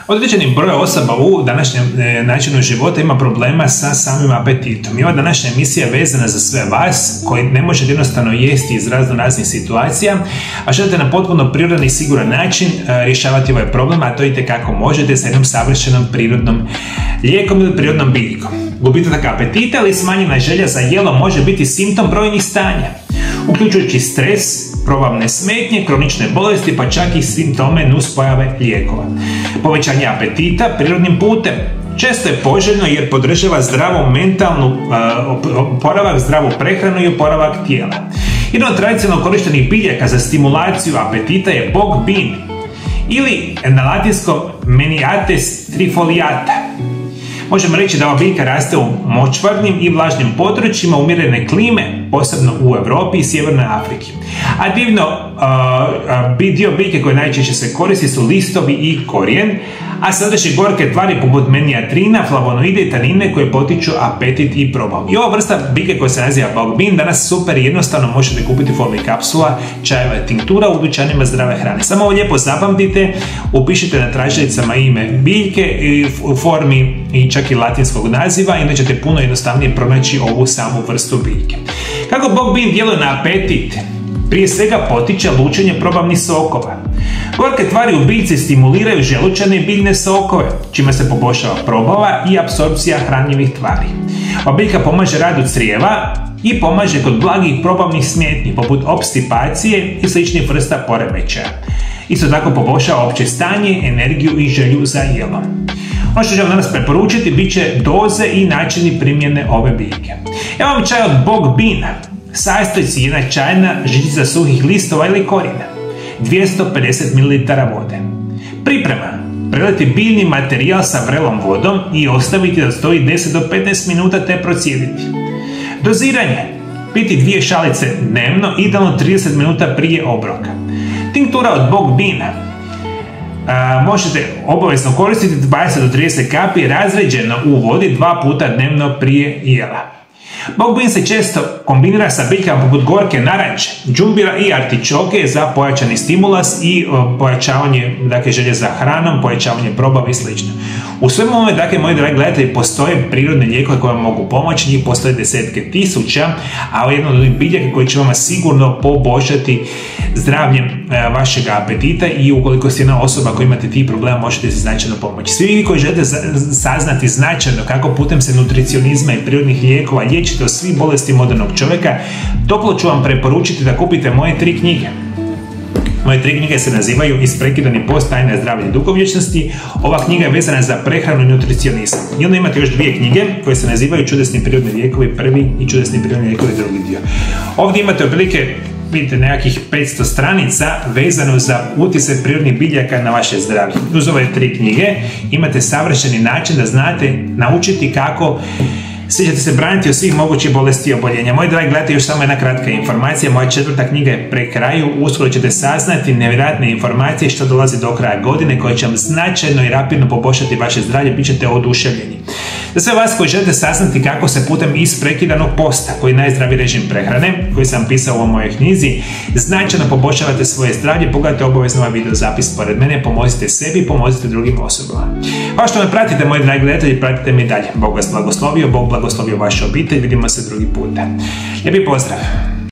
Određeni broj osoba u današnjem načinu života ima problema sa samim apetitom. I ova današnja emisija je vezana za sve vas koji ne možete jednostavno jesti iz raznih situacija, a želite na potpuno prirodan i siguran način rješavati ovaj problem, a to itekako možete sa jednom savršenom prirodnom lijekom ili prirodnom biljkom. Gubitak apetita ili smanjena želja za jelom može biti simptom brojnih stanja, uključujući stres, probavne smetnje, kronične bolesti, pa čak i simptome nuspojave lijekova. Povećanje apetita prirodnim putem često je poželjno jer podržava zdravu mentalnu oporavak, zdravu prehranu i oporavak tijela. Jedan od tradicionalno korištenih biljaka za stimulaciju apetita je bog bin ili na latinskom Meniates trifoliata. Možemo reći da ova biljka raste u močvarnim i vlažnim područjima umjerene klime, posebno u Europi i Sjevernoj Afriki. A dio biljke koje najčešće se koristi su listovi i korijen, a sadrži gorke tvari poput menijatrina, flavonoide i tanine koje potiču apetit i probavu. I ova vrsta biljke koja se naziva bog bin danas super i jednostavno možete kupiti u formi kapsula, čajeva i tinktura u dućanima zdrave hrane. Samo ovo lijepo zapamtite, upišite na tražilicama ime biljke u formi i čak i latinskog naziva i onda ćete puno jednostavnije pronaći ovu samu vrstu biljke. Kako bog bin djeluje na apetit? Prije svega potiče lučenje probavnih sokova. Gorke tvari u biljci stimuliraju želučane i biljne sokove, čime se poboljšava probava i apsorpcija hranjivih tvari. Ova biljka pomaže radu crijeva i pomaže kod blagih probavnih smetnji, poput opstipacije i sličnih vrsta poremećaja. Isto tako poboljšava opće stanje, energiju i želju za jelom. Ono što ću vam danas preporučiti bit će doze i načini primjene ove biljke. Evo vam čaj od bog bina. Sastoji se jedna čajna žličica suhih listova ili korijena, 250 ml vode. Priprema: preliti biljni materijal sa vrelom vodom i ostaviti da stoji 10 do 15 minuta te procijediti. Doziranje: piti 2 šalice dnevno, idealno 30 minuta prije obroka. Tinktura od bog bina možete obavezno koristiti 20 do 30 kapi razređeno u vodi 2 puta dnevno prije jela. Bog bin se često kombinira sa biljkama poput gorke naranče, džumbira i artičoke za pojačani stimulans i pojačavanje želje za hranom, pojačavanje probava i sl. U svemu ovome, moji dragi gledatelji, postoje prirodne lijekove koje vam mogu pomoći, njih postoje desetke tisuća, a ovo je jedno od onih biljaka koji će vam sigurno poboljšati zdravlje vašeg apetita i ukoliko ste jedna osoba koja imate tih problema, možete se značajno pomoći. Svi vi koji želite saznati značajno kako putem se nutricionizma i prirodnih lijekova liječite od svih bolesti modernog čovjeka, toplo ću vam preporučiti da kupite moje 3 knjige. Moje 3 knjige se nazivaju Isprekidani post, tajne zdravlje i dugovječnosti. Ova knjiga je vezana za prehranu i nutricionizam. I onda imate još 2 knjige koje se nazivaju Čudesni prirodni lijekovi prvi i Čudesni prirodni lijekovi drugi dio. Ovdje imate otprilike, vidite, nekakvih 500 stranica vezano za utjecaj prirodnih biljaka na vaše zdravlje. Uz ove 3 knjige imate savršeni način da znate naučiti kako ćete se braniti od svih mogućih bolesti i oboljenja. Moji dragi gledatelji, još samo jedna kratka informacija. Moja 4. knjiga je pre kraju. Uskoro ćete saznati nevjerojatne informacije što dolazi do kraja godine koje će vam značajno i rapidno poboljšati vaše zdravlje. Bićete oduševljeni. Za sve vas koji želite saznati kako se putem isprekidanog posta, koji je najzdraviji režim prehrane, koji sam pisao u ovoj mojoj knjizi, značajno poboljšavate svoje zdravlje, pogledajte obavezno ovaj video zapis pored mene, pomozite sebi, pomozite drugim osobama. Hvala što me pratite, moji dragi gledatelji, pratite me i dalje. Bog vas blagoslovio, Bog blagoslovio vašu obitelj, vidimo se drugi puta. Lijepi pozdrav!